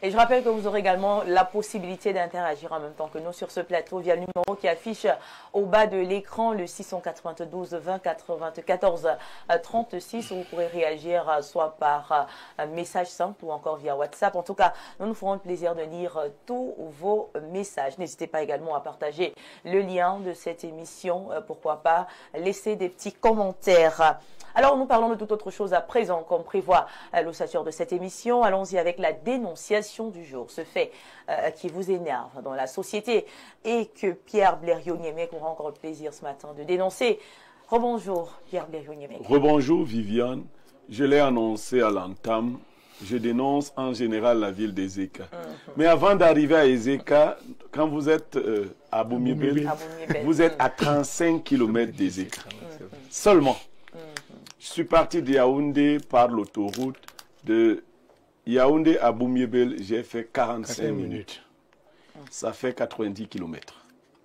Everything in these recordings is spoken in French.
Et je rappelle que vous aurez également la possibilité d'interagir en même temps que nous sur ce plateau via le numéro qui affiche au bas de l'écran, le 692 20 94 36, où vous pourrez réagir soit par message simple ou encore via WhatsApp. En tout cas, nous nous ferons le plaisir de lire tous vos messages. N'hésitez pas également à partager le lien de cette émission. Pourquoi pas laisser des petits commentaires. Alors, nous parlons de toute autre chose à présent, comme prévoit l'ossature de cette émission. Allons-y avec la dénonciation du jour. Ce fait qui vous énerve dans la société et que Pierre Blériot-Niemek aura encore le plaisir ce matin de dénoncer. Rebonjour, Pierre Blériot-Niemek. Rebonjour, Viviane. Je l'ai annoncé à l'entame. Je dénonce en général la ville d'Ezeka. Mais avant d'arriver à Ezeka, quand vous êtes à Boumiébel, vous êtes à 35 km d'Ezeka. Seulement. Je suis parti de Yaoundé par l'autoroute. De Yaoundé à Boumiébel, j'ai fait 45 minutes. Ça fait 90 km.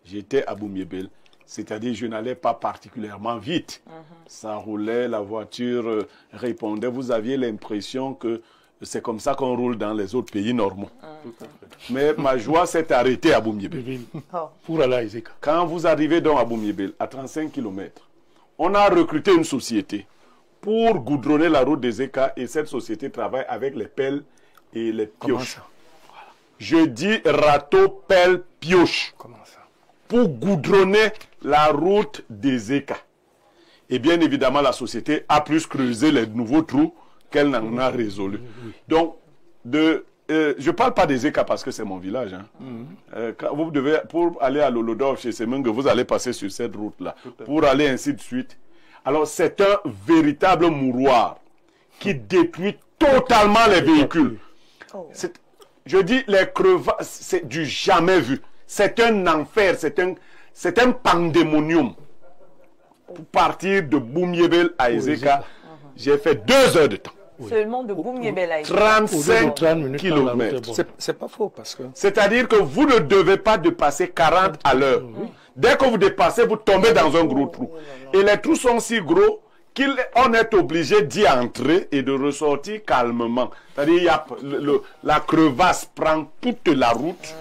J'étais à Boumiébel. C'est-à-dire je n'allais pas particulièrement vite. Ça roulait, la voiture répondait. Vous aviez l'impression que c'est comme ça qu'on roule dans les autres pays normaux. Mais ma joie s'est arrêtée à Boumiébel. Pour aller à Ezeka. Quand vous arrivez donc à Boumiébel, à 35 km, on a recruté une société pour goudronner la route d'Ezeka et cette société travaille avec les pelles et les pioches. Voilà. Je dis râteau, pelle, pioche. Comment ça? Pour goudronner la route d'Ezeka. Et bien évidemment, la société a plus creusé les nouveaux trous qu'elle n'en a résolu. Donc, je ne parle pas d'Ezeka parce que c'est mon village. Hein. Vous devez, pour aller à Lolodor chez Semenge, vous allez passer sur cette route-là. Pour aller ainsi de suite. Alors, c'est un véritable mouroir qui détruit totalement les véhicules. Je dis, les crevasses, c'est du jamais vu. C'est un enfer, c'est un pandémonium. Pour partir de Boumiébel à Ezeka, j'ai fait 2 heures de temps. Seulement de Boumiébel à Ezeka. 35 km. C'est pas faux parce que... C'est-à-dire que vous ne devez pas dépasser 40 à l'heure. Dès que vous dépassez, vous tombez dans un gros trou. Et les trous sont si gros qu'on est obligé d'y entrer et de ressortir calmement. C'est-à-dire la crevasse prend toute la route.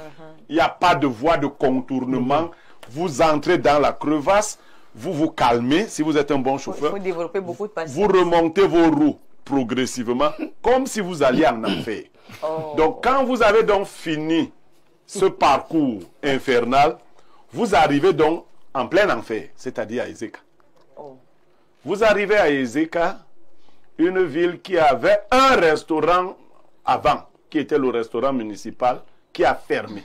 Il n'y a pas de voie de contournement. Vous entrez dans la crevasse, vous vous calmez si vous êtes un bon chauffeur. Il faut développer beaucoup de patience. Vous remontez vos roues progressivement, comme si vous alliez en enfer. Donc, quand vous avez donc fini ce parcours infernal, vous arrivez donc en plein enfer, c'est-à-dire à Ezeka. Vous arrivez à Ezeka, une ville qui avait un restaurant avant, qui était le restaurant municipal, qui a fermé.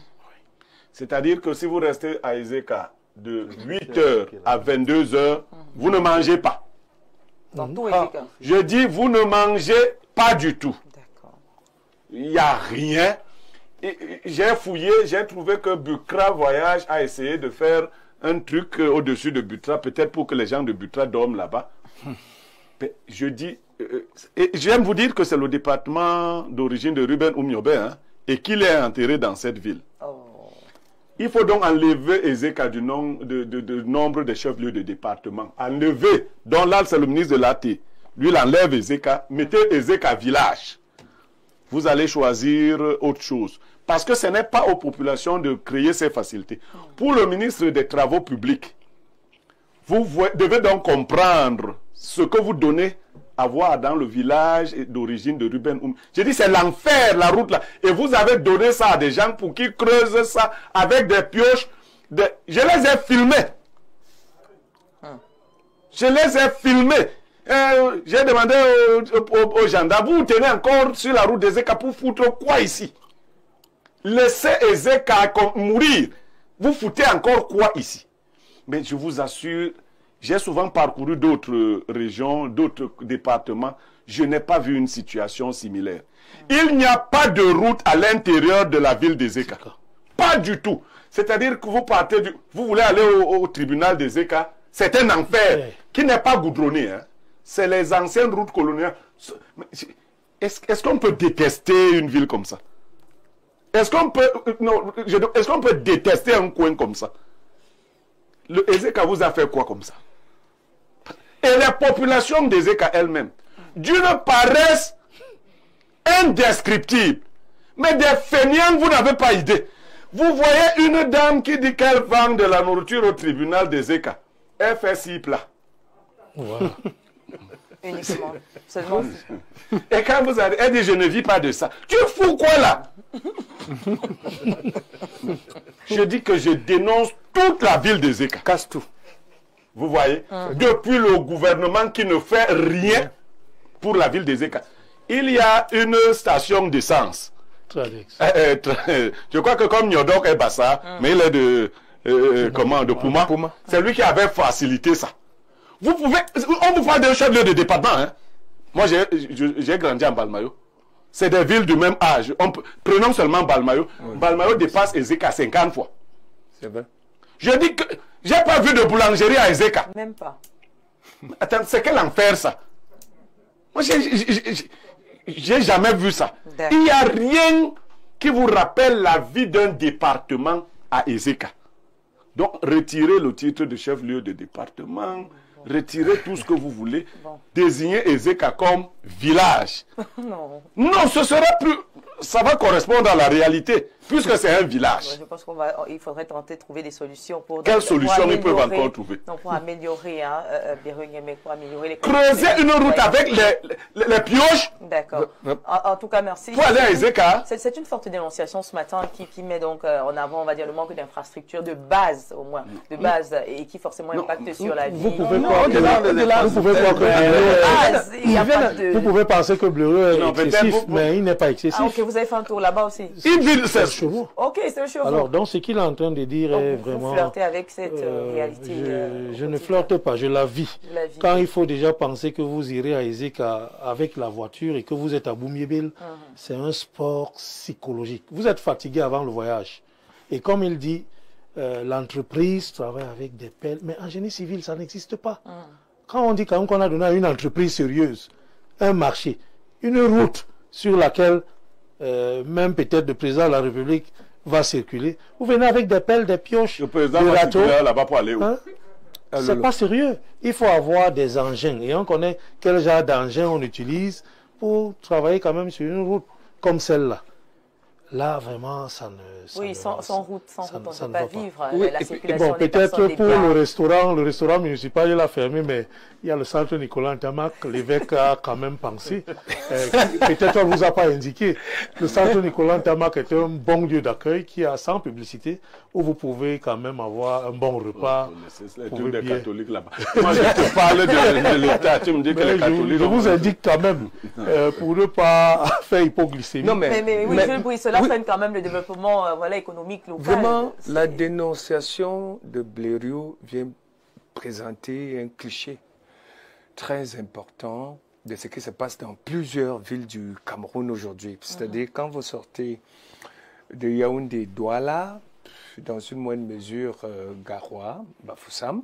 C'est-à-dire que si vous restez à Ezeka de 8h à 22h, vous ne mangez pas. Dans tout Ezeka. Je dis, vous ne mangez pas du tout. Il n'y a rien. J'ai fouillé, j'ai trouvé que Bukra Voyage a essayé de faire un truc au-dessus de Butra, peut-être pour que les gens de Butra dorment là-bas. Je dis, et j'aime vous dire que c'est le département d'origine de Ruben Oumiobe, hein, et qu'il est enterré dans cette ville. Il faut donc enlever Ezeka du nombre de chefs-lieux de département. Enlever, donc là c'est le ministre de l'AT. Lui il enlève Ezeka, mettez Ezeka village. Vous allez choisir autre chose. Parce que ce n'est pas aux populations de créer ces facilités. Pour le ministre des Travaux publics, vous devez donc comprendre ce que vous donnez à voir dans le village d'origine de Ruben Oum. J'ai dit, c'est l'enfer, la route là. Et vous avez donné ça à des gens pour qu'ils creusent ça avec des pioches. Je les ai filmés. Je les ai filmés. J'ai demandé aux gendarmes, vous tenez encore sur la route d'Ezeka pour foutre quoi ici? Laissez Ezeka mourir. Vous foutez encore quoi ici? Mais je vous assure, j'ai souvent parcouru d'autres régions, d'autres départements. Je n'ai pas vu une situation similaire. Il n'y a pas de route à l'intérieur de la ville d'Ezeka. Pas du tout. C'est-à-dire que vous partez, vous voulez aller au tribunal d'Ezeka, c'est un enfer qui n'est pas goudronné. Hein. C'est les anciennes routes coloniales. Est-ce qu'on peut détester une ville comme ça? Est-ce qu'on peut détester un coin comme ça? Le Ezeka vous a fait quoi comme ça? Et la population d'Ezeka elle-même, d'une paresse indescriptible. Mais des feignants, vous n'avez pas idée. Vous voyez une dame qui dit qu'elle vend de la nourriture au tribunal des ECA. Elle fait 6 plats. Voilà. Uniquement. Seulement. Et quand vous avez... Elle dit, je ne vis pas de ça. Tu fous quoi là? Je dis que je dénonce toute la ville des ECA. Casse tout. Vous voyez? Depuis le gouvernement qui ne fait rien pour la ville des ECA. Il y a une station d'essence. Je crois que comme Nyodok est Bassa, mais il est de comment, de Pouma. C'est lui qui avait facilité ça. Vous pouvez, on vous parle d'un chef-lieu de département. Hein. Moi, j'ai grandi en Balmayo. C'est des villes du même âge. Prenons seulement Balmayo. Oui. Balmayo dépasse Ezeka 50 fois. C'est vrai. Je dis que j'ai pas vu de boulangerie à Ezeka. Même pas. Attends, c'est quel enfer ça? Moi, j'ai jamais vu ça. Il n'y a rien qui vous rappelle la vie d'un département à Ezeka. Donc, retirez le titre de chef-lieu de département, retirez tout ce que vous voulez, désignez Ezeka comme village. Non, ce serait plus... Ça va correspondre à la réalité, puisque c'est un village. Je pense qu'il faudrait tenter de trouver des solutions pour... Quelles solutions ils peuvent encore trouver? Non, pour améliorer, pour améliorer les... Creuser une route avec les pioches. D'accord. En tout cas, merci. Pour aller à Ezeka. C'est une forte dénonciation ce matin qui met donc en avant, on va dire, le manque d'infrastructures de base, au moins, de base, et qui forcément impacte sur la vie. Vous pouvez croire que... Vous pouvez penser que Bleu est excessif, mais il n'est pas excessif. Ah, ok, vous avez fait un tour là-bas aussi. C'est chevaux. Ok, c'est le chevaux. Alors, donc, ce qu'il est en train de dire est vraiment... Vous flirtez avec cette réalité. Je ne flirte pas, je la vis. Quand il faut déjà penser que vous irez à Ezeka avec la voiture et que vous êtes à Boumiébel, c'est un sport psychologique. Vous êtes fatigué avant le voyage. Et comme il dit, l'entreprise travaille avec des pelles, mais en génie civil, ça n'existe pas. Quand on dit qu'on a donné à une entreprise sérieuse, un marché, une route sur laquelle même peut-être le président de la République va circuler, vous venez avec des pelles, des pioches, le président va circuler là-bas pour aller où? C'est pas sérieux. Il faut avoir des engins. Et on connaît quel genre d'engins on utilise pour travailler quand même sur une route comme celle-là. Là, vraiment, ça ne... Oui, sans route, on ne peut pas vivre. Oui, la circulation bon, peut-être pour le restaurant municipal, il a fermé, mais il y a le centre Nicolas Ntamak, l'évêque a quand même pensé. Peut-être on ne vous a pas indiqué. Le centre Nicolas Ntamak est un bon lieu d'accueil qui a sans publicité, où vous pouvez quand même avoir un bon repas. C'est tout des catholiques là-bas. Moi, je te parle de l'État, tu me dis que les catholiques... Je vous indique quand même, pour ne pas faire hypoglycémie. Non, mais oui, cela freine quand même le développement économique local. Vraiment, la dénonciation de Blériot vient présenter un cliché très important de ce qui se passe dans plusieurs villes du Cameroun aujourd'hui. C'est-à-dire, quand vous sortez de Yaoundé, Douala, dans une moindre mesure Garoua, Bafoussam,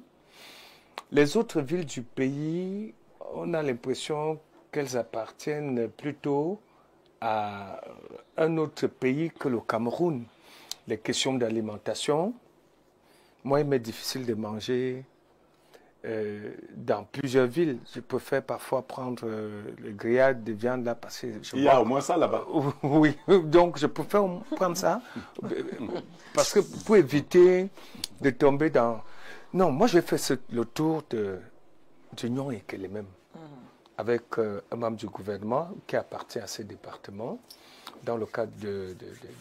les autres villes du pays, on a l'impression qu'elles appartiennent plutôt à un autre pays que le Cameroun. Les questions d'alimentation, moi, il m'est difficile de manger dans plusieurs villes. Je préfère parfois prendre le grillade de viande là parce que il y a au moins ça là-bas. Oui, donc je préfère prendre ça parce que pour éviter de tomber dans... Non, moi j'ai fait le tour du Nyon et qu'elle est même avec un membre du gouvernement qui appartient à ce département dans le cadre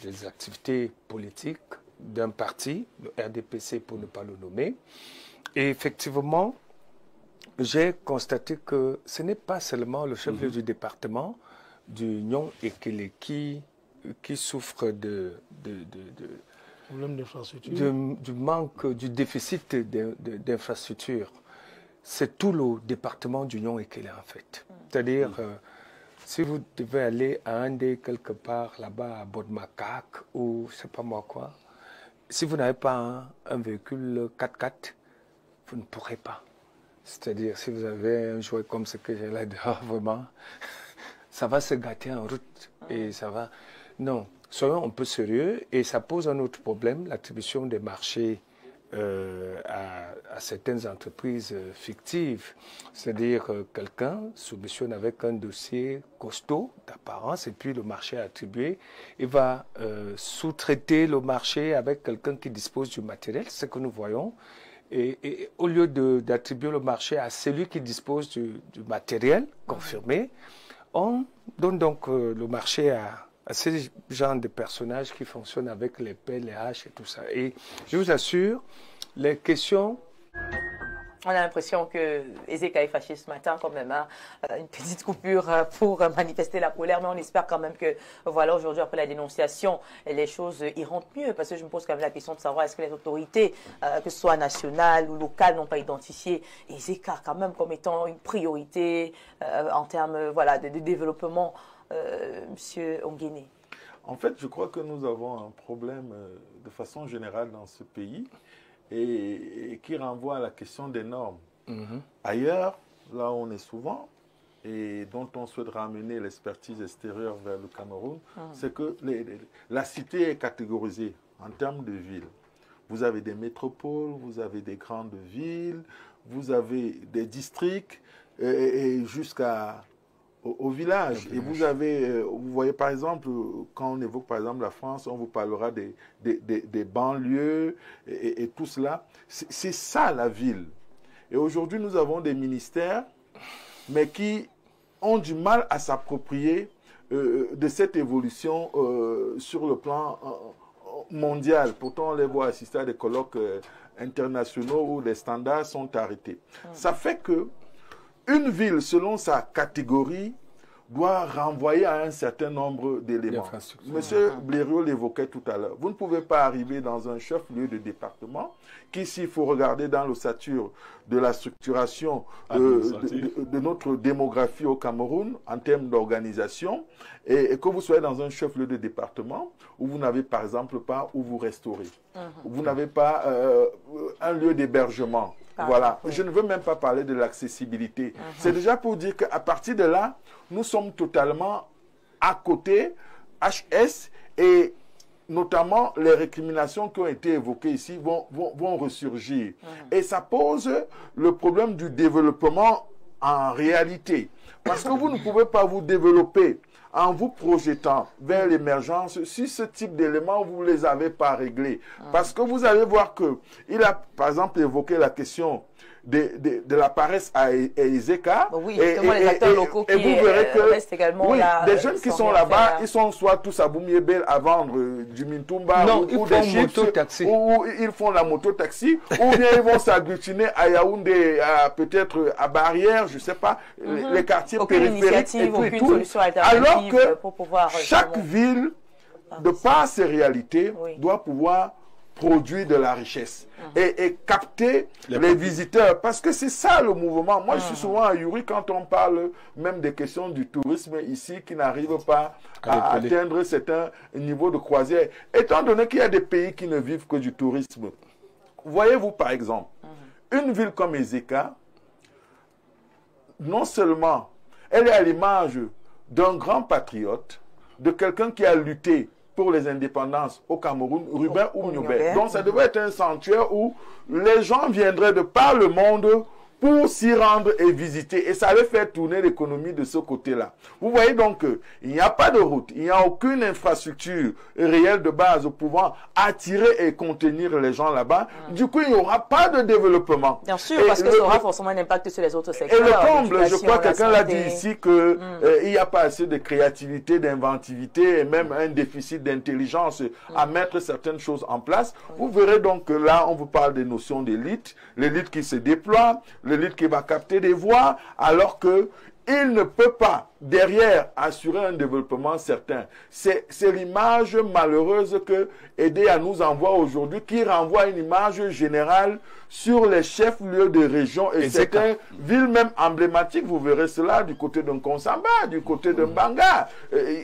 des activités politiques d'un parti, le RDPC pour ne pas le nommer. Et effectivement, j'ai constaté que ce n'est pas seulement le chef-lieu du département du Nyon et qui souffre du manque, du déficit d'infrastructures. C'est tout le département du Nyon et Kélé en fait. C'est-à-dire, si vous devez aller à Andé quelque part là-bas à Bodmakak ou je ne sais pas moi quoi, si vous n'avez pas un véhicule 4x4, vous ne pourrez pas. C'est-à-dire, si vous avez un jouet comme ce que j'ai là dehors, vraiment, ça va se gâter en route et ça va... Non, soyons un peu sérieux et ça pose un autre problème, l'attribution des marchés à certaines entreprises fictives. C'est-à-dire quelqu'un soumissionne avec un dossier costaud d'apparence et puis le marché est attribué. Il va sous-traiter le marché avec quelqu'un qui dispose du matériel, c'est ce que nous voyons. Et au lieu d'attribuer le marché à celui qui dispose du matériel confirmé, on donne donc le marché à ces genres de personnages qui fonctionnent avec les pelles, les haches et tout ça. Et je vous assure, les questions... On a l'impression que Ezeka est fâché ce matin quand même, hein. Une petite coupure pour manifester la colère, mais on espère quand même que, voilà, aujourd'hui, après la dénonciation, les choses iront mieux, parce que je me pose quand même la question de savoir est-ce que les autorités, que ce soit nationales ou locales, n'ont pas identifié Ezeka quand même comme étant une priorité en termes, voilà, de développement. Monsieur Ongene. En fait, je crois que nous avons un problème de façon générale dans ce pays et qui renvoie à la question des normes. Ailleurs, là où on est souvent, et dont on souhaite ramener l'expertise extérieure vers le Cameroun, c'est que la cité est catégorisée en termes de villes. Vous avez des métropoles, vous avez des grandes villes, vous avez des districts et jusqu'à... Au village. Et vous avez, vous voyez par exemple, quand on évoque par exemple la France, on vous parlera des banlieues et tout cela. C'est ça la ville. Et aujourd'hui, nous avons des ministères, mais qui ont du mal à s'approprier de cette évolution sur le plan mondial. Pourtant, on les voit assister à des colloques internationaux où les standards sont arrêtés. Ça fait que une ville, selon sa catégorie, doit renvoyer à un certain nombre d'éléments. Monsieur Blériot l'évoquait tout à l'heure. Vous ne pouvez pas arriver dans un chef-lieu de département qui, s'il faut regarder dans l'ossature de la structuration de notre démographie au Cameroun en termes d'organisation, et que vous soyez dans un chef-lieu de département où vous n'avez par exemple pas où vous restaurez. Vous n'avez pas un lieu d'hébergement. Voilà. Je ne veux même pas parler de l'accessibilité. C'est déjà pour dire qu'à partir de là, nous sommes totalement à côté, HS, et notamment les récriminations qui ont été évoquées ici vont ressurgir. Et ça pose le problème du développement en réalité. Parce que vous ne pouvez pas vous développer en vous projetant vers l'émergence si ce type d'éléments, vous ne les avez pas réglés. Parce que vous allez voir qu'il a, par exemple, évoqué la question de la paresse à Ezeka. Oui, justement, les acteurs locaux qui vous verrez que, restent également là. Des jeunes qui sont là-bas, ils sont soit tous à Boumiébel à vendre du Mintumba ou des chips, ou ils font la moto-taxi, ou bien ils vont s'agglutiner à Yaoundé, peut-être à Barrière, je ne sais pas, les quartiers périphériques et tout. Alors que pour pouvoir, chaque ville, de par ses réalités, doit pouvoir produire de la richesse et capter les visiteurs. Parce que c'est ça le mouvement. Moi, je suis souvent à Yuri quand on parle même des questions du tourisme ici qui n'arrivent pas à atteindre certains niveaux de croisière. Étant donné qu'il y a des pays qui ne vivent que du tourisme. Voyez-vous par exemple, une ville comme Ezeka, non seulement elle est à l'image d'un grand patriote, de quelqu'un qui a lutté pour les indépendances au Cameroun, Ruben Oumniobé. Donc ça devait être un sanctuaire où les gens viendraient de par le monde pour s'y rendre et visiter. Et ça allait faire tourner l'économie de ce côté-là. Vous voyez donc qu'il n'y a pas de route, il n'y a aucune infrastructure réelle de base pouvant attirer et contenir les gens là-bas. Du coup, il n'y aura pas de développement. Bien sûr, parce que ça aura forcément un impact sur les autres secteurs. Et le comble, je crois que quelqu'un l'a dit ici, qu'il n'y a pas assez de créativité, d'inventivité et même un déficit d'intelligence à mettre certaines choses en place. Vous verrez donc que là, on vous parle des notions d'élite, l'élite qui se déploie, l'élite qui va capter des voix, alors que il ne peut pas, derrière, assurer un développement certain. C'est l'image malheureuse que EDEA nous envoie aujourd'hui, qui renvoie une image générale sur les chefs-lieux de région et certaines villes même emblématiques. Vous verrez cela du côté de Nkonsamba, du côté de Mbanga.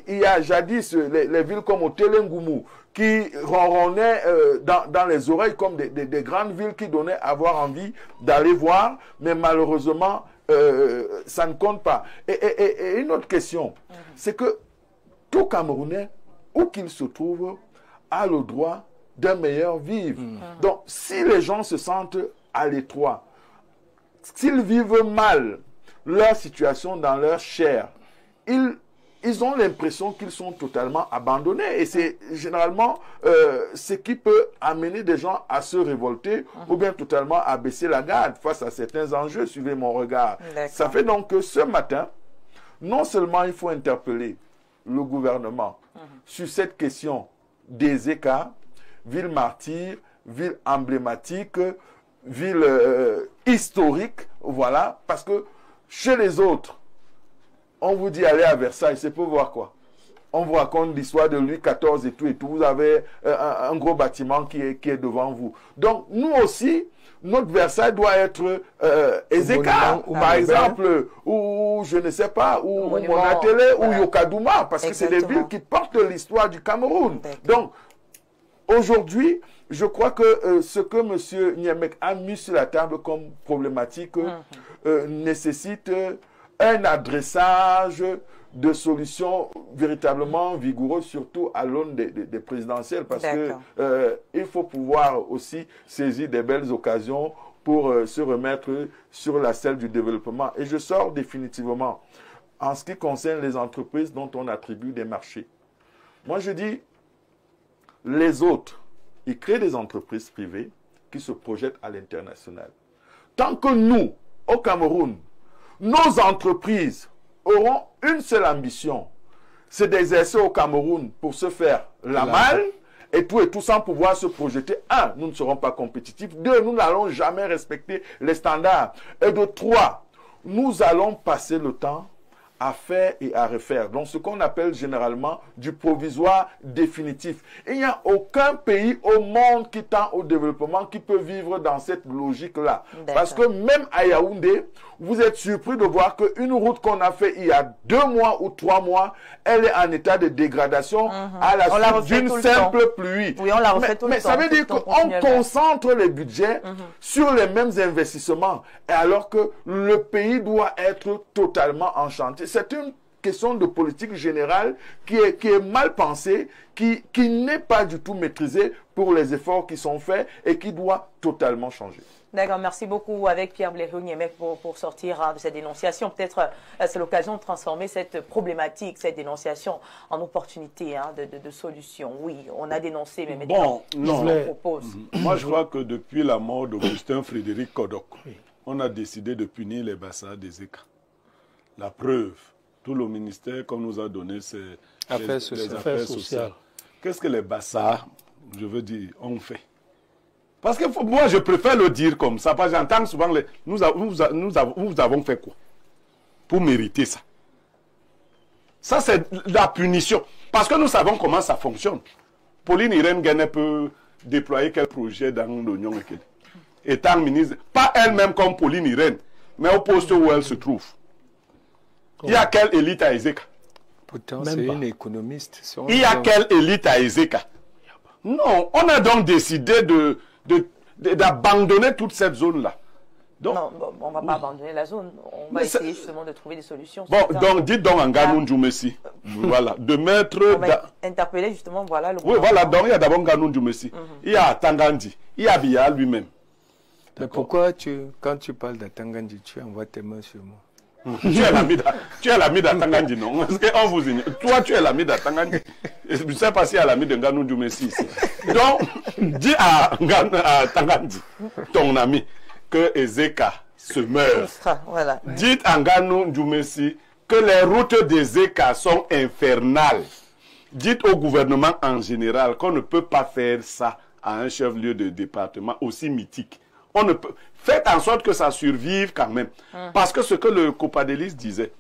Il y a jadis les villes comme Otelengumu qui ronronnaient dans les oreilles comme des grandes villes qui donnaient à avoir envie d'aller voir, mais malheureusement, ça ne compte pas. Et une autre question, c'est que tout Camerounais, où qu'il se trouve, a le droit d'un meilleur vivre. Donc, si les gens se sentent à l'étroit, s'ils vivent mal leur situation dans leur chair, ils ont l'impression qu'ils sont totalement abandonnés. Et c'est généralement ce qui peut amener des gens à se révolter ou bien totalement à baisser la garde face à certains enjeux. Suivez mon regard. Ça fait donc que ce matin, non seulement il faut interpeller le gouvernement sur cette question des écarts, ville martyre, ville emblématique, ville historique, voilà, parce que chez les autres, on vous dit aller à Versailles, c'est pour voir quoi? On vous raconte l'histoire de Louis XIV et tout, vous avez un gros bâtiment qui est devant vous. Donc, nous aussi, notre Versailles doit être Ezeka, par exemple, ou je ne sais pas, ou Monatele, ou Yokadouma, parce que c'est des villes qui portent l'histoire du Cameroun. Donc, aujourd'hui, je crois que ce que M. Niemek a mis sur la table comme problématique nécessite un adressage de solutions véritablement vigoureuses, surtout à l'aune des présidentielles, parce que il faut pouvoir aussi saisir des belles occasions pour se remettre sur la selle du développement. Et je sors définitivement en ce qui concerne les entreprises dont on attribue des marchés. Moi, je dis, les autres, ils créent des entreprises privées qui se projettent à l'international. Tant que nous, au Cameroun, nos entreprises auront une seule ambition, c'est d'exercer au Cameroun pour se faire la malle et tout sans pouvoir se projeter. Un, nous ne serons pas compétitifs. Deux, nous n'allons jamais respecter les standards. Et de trois, nous allons passer le temps à faire et à refaire. Donc, ce qu'on appelle généralement du provisoire définitif. Il n'y a aucun pays au monde qui tend au développement qui peut vivre dans cette logique-là. Parce que même à Yaoundé, vous êtes surpris de voir qu'une route qu'on a fait il y a 2 mois ou 3 mois, elle est en état de dégradation à la suite d'une simple pluie. Oui, on la refait tout le temps. Mais ça veut dire qu'on concentre les budgets sur les mêmes investissements, alors que le pays doit être totalement en chantier. C'est une question de politique générale qui est mal pensée, qui n'est pas du tout maîtrisée pour les efforts qui sont faits et qui doit totalement changer. D'accord, merci beaucoup avec Pierre Blériot-Niemek pour sortir de cette dénonciation. Peut-être c'est l'occasion de transformer cette problématique, cette dénonciation en opportunité de solution. Oui, on a dénoncé, mais maintenant, on propose. Moi, je crois que depuis la mort d'Augustin Frédéric Kodok, on a décidé de punir les bassins des ECA. La preuve, tout le ministère qu'on nous a donné, c'est les affaires sociales. Qu'est-ce que les bassins, je veux dire, ont fait? Parce que moi, je préfère le dire comme ça, parce que j'entends souvent, nous avons fait quoi pour mériter ça? Ça, c'est la punition. Parce que nous savons comment ça fonctionne. Pauline Irène Guéné peut déployer quel projet dans l'Union européenne. Étant ministre, pas elle-même comme Pauline Irène, mais au poste où elle se trouve. Il y a quelle élite à Ezeka? Pourtant, c'est une économiste. Il y a quelle élite à Ezeka? Non, on a donc décidé d'abandonner toute cette zone-là. Non, on ne va pas abandonner la zone. On va essayer justement de trouver des solutions. Bon, donc dites donc à Nganou Djoumessi, voilà, de mettre... On va interpeller justement, voilà, le oui, voilà, donc il y a d'abord Nganou Djoumessi. Il y a Tangandi, il y a Biya lui-même. Mais pourquoi, quand tu parles de Tangandi, tu envoies tes mains sur moi? Tu es l'ami d'Atangandi, non? Parce qu'on vous ignore. Toi, tu es l'ami d'Atangandi. Je ne sais pas s'il y a l'ami de Nganou Djoumessi ici. Donc, dis à Tangandi, ton ami, que Ezeka se meurt. Voilà. Dites à Nganou Djoumessi que les routes d'Ezeka sont infernales. Dites au gouvernement en général qu'on ne peut pas faire ça à un chef-lieu de département aussi mythique. On ne peut... Faites en sorte que ça survive quand même. Parce que ce que le Copadelis disait,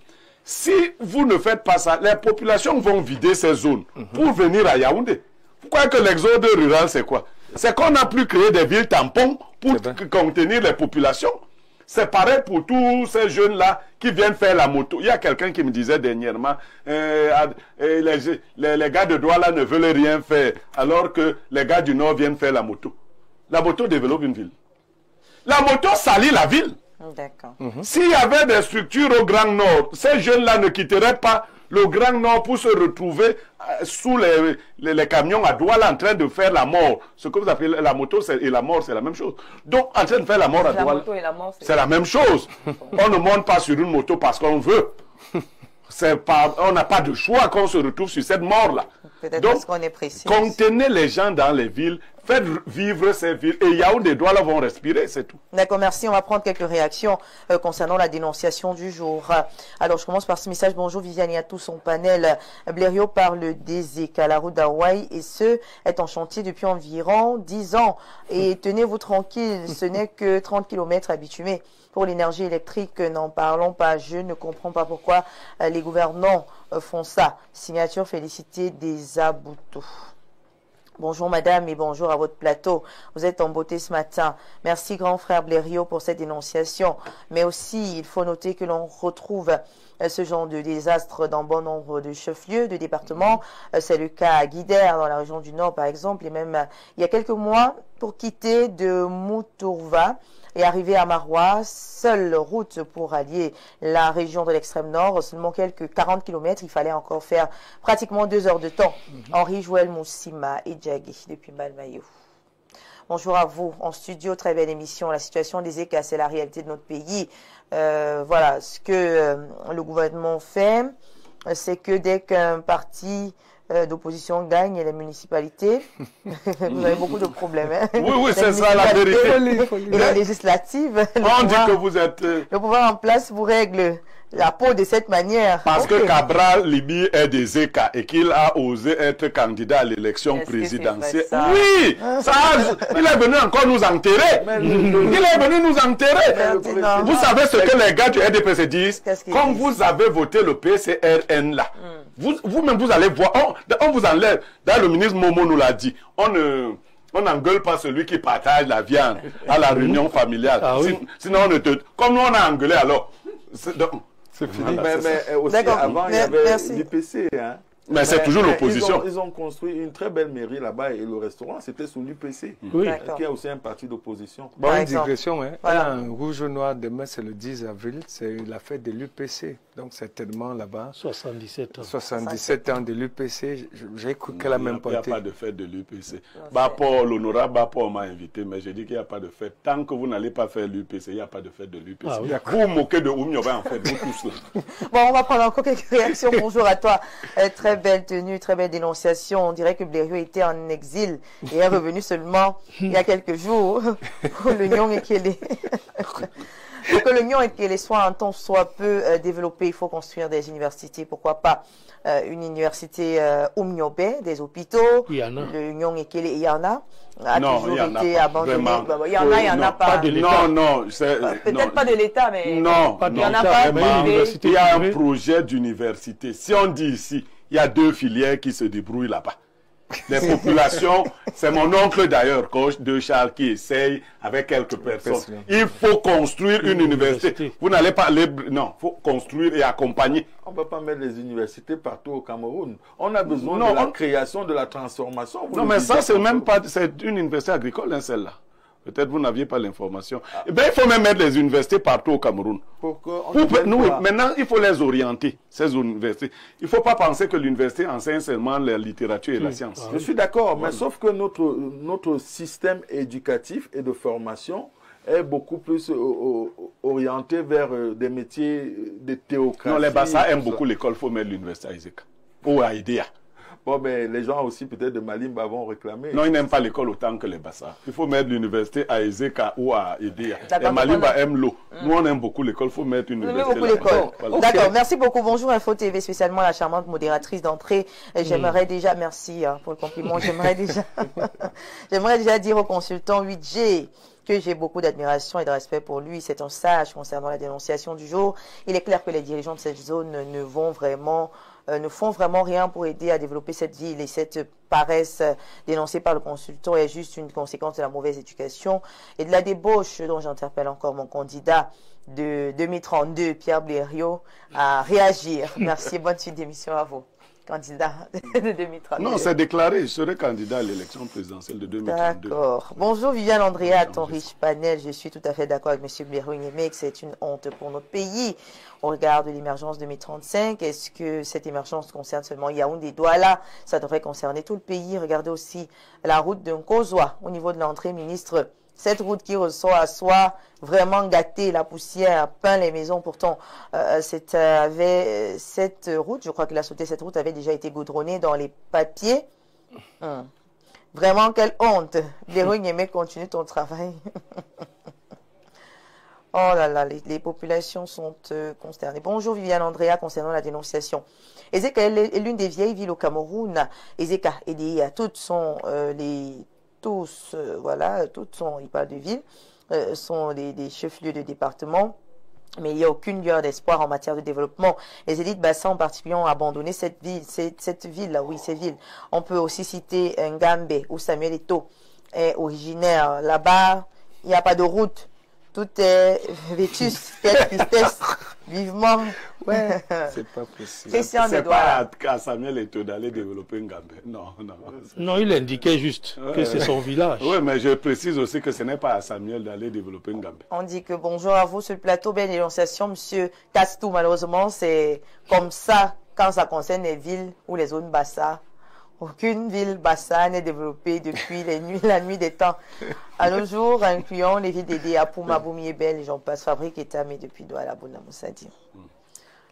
si vous ne faites pas ça, les populations vont vider ces zones pour venir à Yaoundé. Vous croyez que l'exode rural, c'est quoi? C'est qu'on n'a plus créé des villes tampons pour contenir les populations. C'est pareil pour tous ces jeunes-là qui viennent faire la moto. Il y a quelqu'un qui me disait dernièrement, les gars de Douala ne veulent rien faire, alors que les gars du Nord viennent faire la moto. La moto développe une ville. La moto salit la ville. D'accord. S'il y avait des structures au Grand Nord, ces jeunes-là ne quitteraient pas le Grand Nord pour se retrouver sous les camions à Douala en train de faire la mort. Ce que vous appelez la moto et la mort, c'est la même chose. Donc, en train de faire la mort à Douala, c'est la même chose. On ne monte pas sur une moto parce qu'on veut. On n'a pas de choix quand on se retrouve sur cette mort-là. Peut-être parce qu'on est précis. Contenez les gens dans les villes, faites vivre ces villes, et Yaoundé Douala vont respirer, c'est tout. D'accord, merci. On va prendre quelques réactions concernant la dénonciation du jour. Alors, je commence par ce message. Bonjour Viviane et à tout son panel. Blériot parle des ECA, la route d'Hawaï, et ce est en chantier depuis environ 10 ans. Et tenez-vous tranquille, ce n'est que 30 km à bitumer. Pour l'énergie électrique, n'en parlons pas. Je ne comprends pas pourquoi les gouvernants font ça. Signature félicité des Aboutou. Bonjour madame et bonjour à votre plateau. Vous êtes en beauté ce matin. Merci grand frère Blériot pour cette dénonciation. Mais aussi, il faut noter que l'on retrouve ce genre de désastre dans bon nombre de chefs-lieux, de départements. C'est le cas à Guidère, dans la région du Nord par exemple. Et même il y a quelques mois, pour quitter de Moutourva et arriver à Marois, seule route pour allier la région de l'extrême nord, seulement quelques 40 km, il fallait encore faire pratiquement 2 heures de temps. Henri Joël Moussima et Djagui depuis Malmayo. Bonjour à vous, en studio, très belle émission. La situation des ECA, c'est la réalité de notre pays. Voilà, ce que le gouvernement fait, c'est que dès qu'un parti d'opposition gagne les municipalités, vous avez beaucoup de problèmes. Hein? Oui, c'est ça la vérité. Et la législative, on dit que vous êtes... Le pouvoir en place vous règle la peau de cette manière. Parce que Cabral Libi est des ECA et qu'il a osé être candidat à l'élection présidentielle. Oui, ça, il est venu encore nous enterrer. Il est venu nous enterrer. Vous savez ce que les gars du RDPC disent? Quand vous avez voté le PCRN là, vous-même vous allez voir, on vous enlève. D'ailleurs, le ministre Momo nous l'a dit. On n'engueule pas celui qui partage la viande à la réunion familiale. Ah, oui. Sinon, on ne te... Comme nous, on a engueulé alors. C'est fini. Mais aussi, avant, il y avait l'IPC. Hein. Mais c'est toujours l'opposition. Ils ont construit une très belle mairie là-bas et le restaurant, c'était sous l'UPC, oui. Qui est aussi un parti d'opposition. Bon, une digression. Hein. Voilà. Rouge ou noir, demain, c'est le 10 avril, c'est la fête de l'UPC. Donc, certainement là-bas. 77 ans. 77 ans de l'UPC. J'ai cru qu'elle a même pas été. Il n'y a pas de fête de l'UPC. L'honorable Bapor m'a invité, mais j'ai dit qu'il n'y a pas de fête. Tant que vous n'allez pas faire l'UPC, il n'y a pas de fête de l'UPC. Ah, oui. Vous vous moquez de Oumioba, en fait, vous tous là. Bon, on va prendre encore quelques réactions. Bonjour à toi. Très belle tenue, très belle dénonciation. On dirait que Blériot était en exil et est revenu seulement il y a quelques jours pour l'Union et qu'il est... Pour que l'Union et qu'elle soit un temps soit peu développé, il faut construire des universités. Pourquoi pas une université au Miobé, des hôpitaux. L'Union et qu'elle il y en a. Non, toujours il y en été a abandonné. Pas. Il y en a, il y en a pas. Non. Peut-être pas de l'État, mais non, il y en a pas. Il y a un projet d'université. Si on dit ici, il y a 2 filières qui se débrouillent là-bas. Les populations, c'est mon oncle d'ailleurs, coach de Charles, qui essaye avec quelques personnes. Il faut construire une université. Vous n'allez pas aller... Non, il faut construire et accompagner. On ne peut pas mettre les universités partout au Cameroun. On a besoin de la création, de la transformation. Non, mais ça, c'est même pas... C'est une université agricole, hein, celle-là. Peut-être vous n'aviez pas l'information. Eh bien, il faut même mettre les universités partout au Cameroun. Maintenant, il faut les orienter, ces universités. Il ne faut pas penser que l'université enseigne seulement la littérature et la science. Je suis d'accord, mais sauf que notre système éducatif et de formation est beaucoup plus orienté vers des métiers de théocratie. Non, les Bassa aiment beaucoup l'école. Il faut mettre l'université à Iseka ou à Idéa. Bon, ben, les gens aussi, peut-être de Malimba, vont réclamer. Non, ils n'aiment pas l'école autant que les Bassa. Il faut mettre l'université à Ezeka ou à Edea. Les Malimba aiment l'eau. Nous, on aime beaucoup l'école. Il faut mettre une université. Beaucoup l'école. Voilà. D'accord, merci beaucoup. Bonjour Info TV, spécialement la charmante modératrice d'entrée. J'aimerais déjà, merci pour le compliment, j'aimerais déjà dire au consultant 8G que j'ai beaucoup d'admiration et de respect pour lui. C'est un sage concernant la dénonciation du jour. Il est clair que les dirigeants de cette zone ne font vraiment rien pour aider à développer cette ville, et cette paresse dénoncée par le consultant est juste une conséquence de la mauvaise éducation et de la débauche dont j'interpelle encore mon candidat de 2032, Pierre Blériot, à réagir. Merci, bonne suite d'émission à vous. candidat de 2032. Non, c'est déclaré. Je serai candidat à l'élection présidentielle de 2032. D'accord. Bonjour Viviane Andrea, ton riche panel. Je suis tout à fait d'accord avec M. Blérou-Niémé que c'est une honte pour notre pays. Au regard de l'émergence 2035, est-ce que cette émergence concerne seulement Yaoundé, Douala? Ça devrait concerner tout le pays. Regardez aussi la route de Nkozwa au niveau de l'entrée, ministre. Cette route qui ressort à soi, vraiment gâtée, la poussière peint les maisons. Pourtant, cette route, je crois que la sauté, cette route avait déjà été goudronnée dans les papiers. Vraiment, quelle honte. Blérou-Niémé, continue ton travail. Oh là là, les populations sont consternées. Bonjour Viviane Andrea, concernant la dénonciation. Ezeka est l'une des vieilles villes au Cameroun. Ezeka et toutes sont il parle de villes, sont des chefs-lieux de département. Mais il n'y a aucune lueur d'espoir en matière de développement. Les élites bassins en particulier ont abandonné cette ville, cette ville-là, oui, ces villes. On peut aussi citer Ngambe, où Samuel Eto'o est originaire. Là-bas, il n'y a pas de route. Tout est vétus, quelle tristesse, vivement. Ouais, c'est pas possible. C'est pas à Samuel Eto'o d'aller développer Ngambe. Non, non. Non, il indiquait juste que c'est son village. Oui, mais je précise aussi que ce n'est pas à Samuel d'aller développer Ngambe. On dit que bonjour à vous sur le plateau, belle dénonciation, monsieur Castou. Malheureusement, c'est comme ça quand ça concerne les villes ou les zones basses. Aucune ville bassa n'est développée depuis la nuit des temps. À nos jours, incluant les villes d'Édé, Apouma, Boumiébel, les gens passent Fabrique et Tamé depuis Douala, Bouna, Moussadi.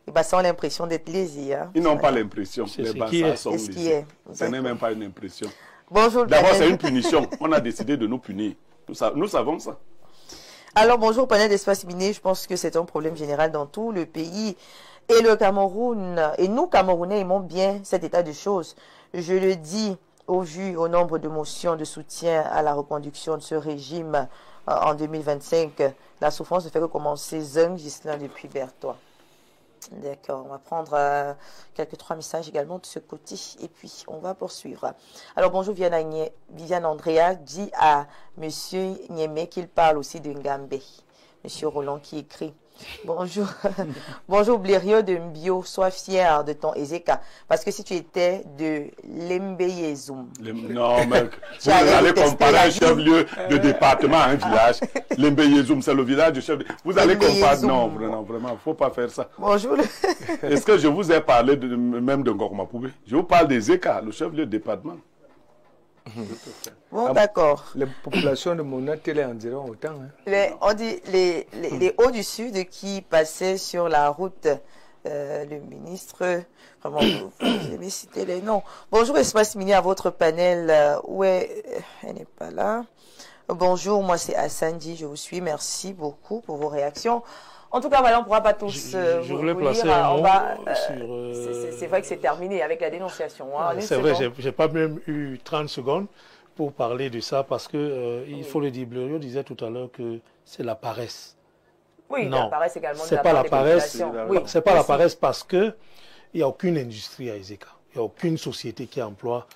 Les bassins ont l'impression d'être lésés. Hein. Ils n'ont pas l'impression. Les bassins sont lésés. Ce n'est même pas une impression. Bonjour. D'abord, c'est une punition. On a décidé de nous punir. Nous savons ça. Alors, bonjour, panel d'espace miné. Je pense que c'est un problème général dans tout le pays. Et le Cameroun, et nous, Camerounais, aimons bien cet état de choses. Je le dis au nombre de motions de soutien à la reconduction de ce régime en 2025. La souffrance ne fait que commencer. Zeng Gislain depuis Berthois. D'accord, on va prendre quelques 3 messages également de ce côté et puis on va poursuivre. Alors bonjour Viviane Andrea, dit à Monsieur Niémé qu'il parle aussi de Ngambe. Monsieur Roland qui écrit. Bonjour, bonjour Blériot de Mbio, sois fier de ton Ezeka. Parce que si tu étais de Lembeyezoum. Non, mec, vous allez comparer un chef-lieu de département à un village. Lembeyezoum, c'est le village du chef. Vous allez comparer. Non, vraiment, il ne faut pas faire ça. Bonjour. Est-ce que je vous ai parlé même de Ngormapoubé? Je vous parle d'Ezeka, le chef-lieu de département. Bon, d'accord. Les populations de Monatélé en diront autant. Hein. On dit les hauts du sud qui passaient sur la route, le ministre, vraiment, vous avez cité les noms. Bonjour, Espace Mini, à votre panel. Elle n'est pas là. Bonjour, moi c'est Assandi, je vous suis. Merci beaucoup pour vos réactions. En tout cas, voilà, on ne pourra pas tous je voulais placer lire. Un mot c'est vrai que c'est terminé avec la dénonciation. Hein, c'est vrai, je n'ai pas même eu 30 secondes pour parler de ça parce que, il faut le dire, Blériot disait tout à l'heure que c'est la paresse. Oui, non, la paresse également. C'est pas la paresse. Oui, c'est pas la paresse parce qu'il n'y a aucune industrie à Ezeka. Il n'y a aucune société qui emploie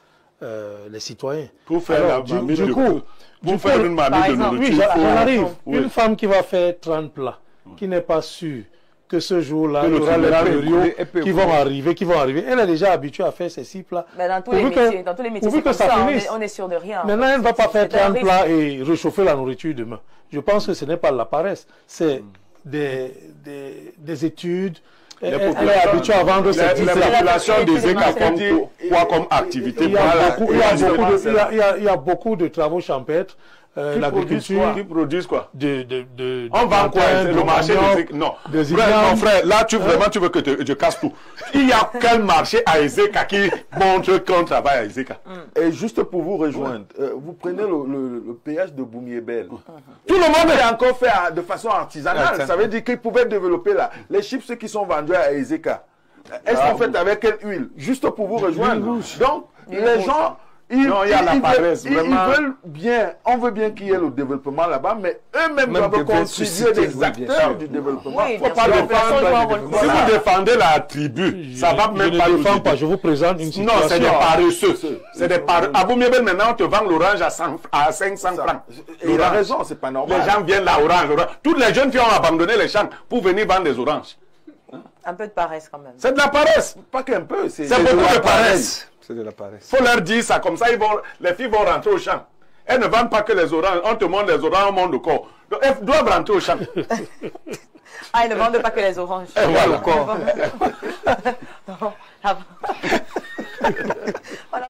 les citoyens. Pour faire une mamie de nourriture. Oui, j'arrive. Une femme qui va faire 30 plats, qui n'est pas sûre que ce jour-là, il y aura les Blériot qui vont arriver. Elle est déjà habituée à faire ces 6 plats. Mais dans tous les métiers, c'est comme ça, on est sûr de rien. Maintenant, elle ne va pas faire 30 plats et réchauffer la nourriture demain. Je pense que ce n'est pas de la paresse, c'est des études. Elle est habituée à vendre ses la population des Ezeka comme activité. Il y a beaucoup de travaux champêtres. L'agriculture. Qui produisent quoi? On vend quoi? Le marché des... Non. Mon frère, là, tu veux que je casse tout. Il y a quel marché à Ezeka qui montre qu'on travaille à Ezeka? Et juste pour vous rejoindre, vous prenez le péage de Boumiébel. Tout le monde est encore fait de façon artisanale. Ça veut dire qu'ils pouvaient développer là. Les chips qui sont vendus à Ezeka, elles sont faites avec quelle huile? Juste pour vous rejoindre. Donc, les gens... Ils veulent bien, on veut bien qu'il y ait le développement là-bas, mais eux-mêmes doivent constituer des acteurs du développement. Oui, faut pas si vous défendez la tribu, ça va même pas nous aider. Je vous présente une situation. Non, c'est des paresseux. C'est des paresseux. À Boumiébel, maintenant, on te vend l'orange à 500 francs. Il a raison, c'est pas normal. Les gens viennent là, orange. Toutes les jeunes qui ont abandonné les champs pour venir vendre des oranges. Un peu de paresse quand même. C'est de la paresse. Pas qu'un peu, c'est beaucoup de paresse. C'est de la paresse. Il faut leur dire ça, comme ça les filles vont rentrer au champ. Elles ne vendent pas que les oranges. On te montre les oranges, on montre le corps. Donc elles doivent rentrer au champ. Ah, ils ne vendent pas que les oranges. Et voilà.